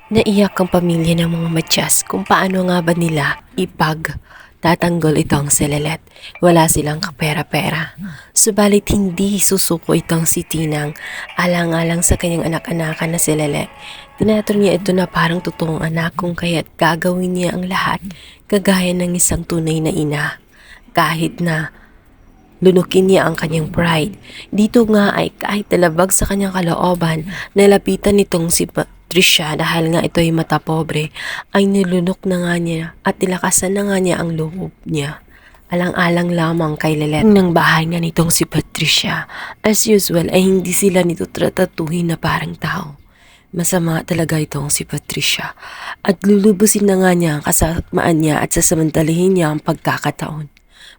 Naiyak ang pamilya ng mga Matias kung paano nga ba nila tatanggol itong si Lelet. Wala silang kapera-pera. Subalit hindi susuko itong si Tinang alang-alang sa kanyang anak-anakan na si Lelet. Tinatur niya ito na parang totoong anak kung kaya't gagawin niya ang lahat kagaya ng isang tunay na ina. Kahit na lunukin niya ang kanyang pride. Dito nga ay kahit talabag sa kanyang kalooban, nalapitan nitong si Patricia dahil nga ito'y mata pobre, ay nilunok na nga niya at tilakasan na nga niya ang loob niya. Alang-alang lamang kay Lelet ng bahay nga nitong si Patricia. As usual ay hindi sila nito tratatuhin na parang tao. Masama talaga itong si Patricia at lulubusin na nga niya ang kasamaan niya at sasamantalihin niya ang pagkakataon.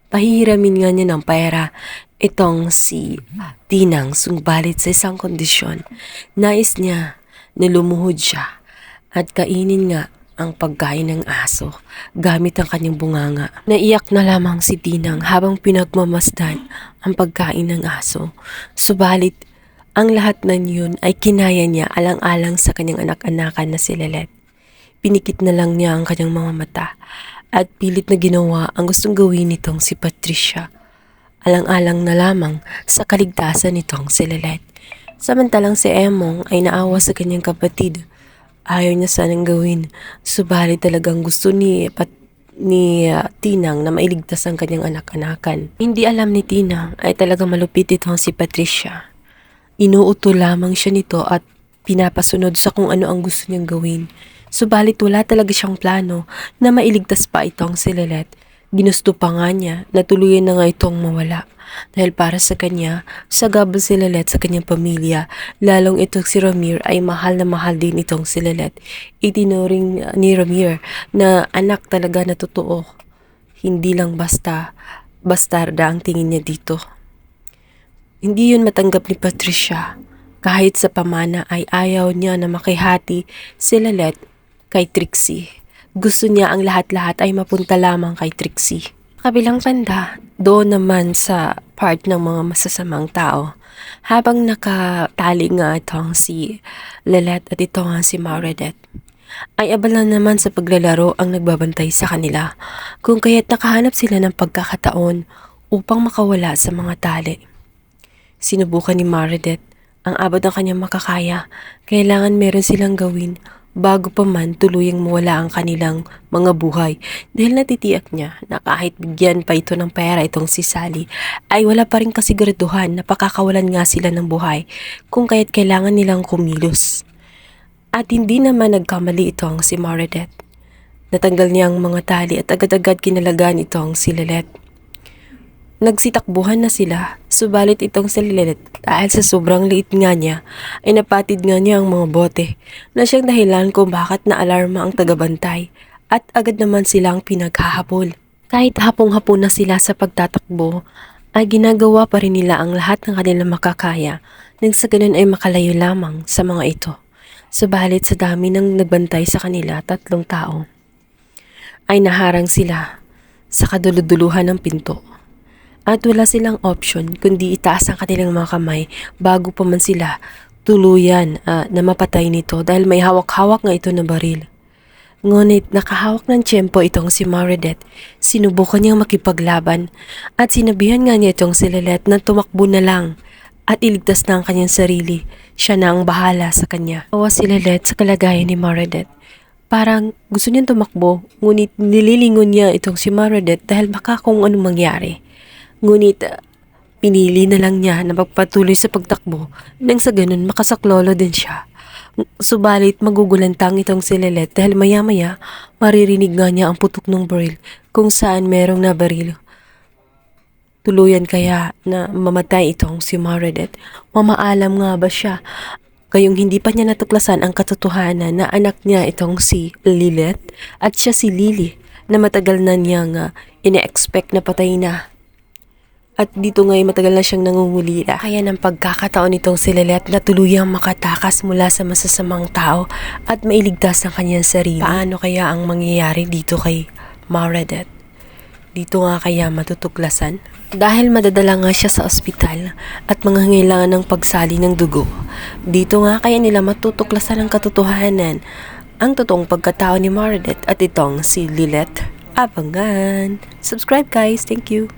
Pahihiramin nga niya ng pera itong si Tinang subalit sa isang kondisyon. Nais niya na lumuhod siya at kainin nga ang pagkain ng aso gamit ang kanyang bunganga. Naiyak na lamang si Tinang habang pinagmamasdan ang pagkain ng aso. Subalit ang lahat ng yun ay kinaya niya alang-alang sa kanyang anak-anakan na si Lelet. Pinikit na lang niya ang kanyang mga mata at pilit na ginawa ang gustong gawin nitong si Patricia. Alang-alang na lamang sa kaligtasan nitong si Lelet. Samantalang si Emong ay naawa sa kanyang kapatid. Ayaw niya sanang gawin, subalit talagang gusto ni Tinang na mailigtas ang kanyang anak-anakan. Hindi alam ni Tinang ay talagang malupit itong si Patricia. Inuuto lamang siya nito at pinapasunod sa kung ano ang gusto niyang gawin. Subalit wala talaga siyang plano na mailigtas pa itong si Lelet. Ginusto pa nga niya na tuluyan na nga itong mawala. Dahil para sa kanya, sagabal si Lelet sa kanyang pamilya, lalong itong si Ramir ay mahal na mahal din itong si Lelet. Itinuring ni Ramir na anak talaga na totoo. Hindi lang bastarda ang tingin niya dito. Hindi yun matanggap ni Patricia. Kahit sa pamana ay ayaw niya na makihati si Lelet kay Trixie. Gusto niya ang lahat-lahat ay mapunta lamang kay Trixie. Kabilang banda, doon naman sa part ng mga masasamang tao, habang nakatali nga itong si Lelet at ito nga si Mauredet, ay abala naman sa paglalaro ang nagbabantay sa kanila, kung kaya't nakahanap sila ng pagkakataon upang makawala sa mga tali. Sinubukan ni Mauredet ang abot ng kanyang makakaya, kailangan meron silang gawin bago pa man tuluyang mawala ang kanilang mga buhay dahil natitiyak niya na kahit bigyan pa ito ng pera itong si Sally ay wala pa rin kasiguraduhan na pakakawalan nga sila ng buhay kung kaya't kailangan nilang kumilos. At hindi naman nagkamali itong si Mauredet. Natanggal niya ang mga tali at agad-agad kinalagaan itong si Lelet. Nagsitakbuhan na sila, subalit itong si Lelet dahil sa sobrang liit nga niya ay napatid nga niya ang mga bote na siyang dahilan kung bakit na-alarma ang tagabantay at agad naman silang pinaghahabol. Kahit hapong-hapon na sila sa pagtatakbo ay ginagawa pa rin nila ang lahat ng kanilang makakaya nang sa ganun ay makalayo lamang sa mga ito. Subalit sa dami ng nagbantay sa kanila 3 tao ay naharang sila sa kaduluduluhan ng pinto. At wala silang option kundi itaas ang kanilang mga kamay bago pa man sila tuluyan na mapatay nito dahil may hawak-hawak nga ito na baril. Ngunit nakahawak ng tiyempo itong si Mauredet, sinubukan niyang makipaglaban at sinabihan nga niya itong si Lelet na tumakbo na lang at iligtas na ang kanyang sarili. Siya na ang bahala sa kanya. Awa si Lelet sa kalagayan ni Mauredet. Parang gusto niyang tumakbo ngunit nililingon niya itong si Mauredet dahil baka kung anong mangyari. Ngunit pinili na lang niya na magpatuloy sa pagtakbo nang sa ganun makasaklolo din siya. Subalit magugulantang itong si Lelet dahil maya-maya maririnig nga niya ang putok ng baril kung saan merong nabaril. Tuluyan kaya na mamatay itong si Mauredet. Mamaalam nga ba siya? Gayong hindi pa niya natuklasan ang katotohanan na anak niya itong si Lelet at siya si Lily na matagal na niyang ine-expect na patay na. At dito nga'y matagal na siyang nangungulila. Kaya ng pagkakataon nitong si Lelet na tuluyang makatakas mula sa masasamang tao at mailigtas ang kanyang sarili. Paano kaya ang mangyayari dito kay Mauredet? Dito nga kaya matutuklasan? Dahil madadala nga siya sa ospital at mangangailangan ng pagsali ng dugo. Dito nga kaya nila matutuklasan ang katotohanan ang totoong pagkatao ni Mardet at itong si Lilet. Abangan! Subscribe guys! Thank you!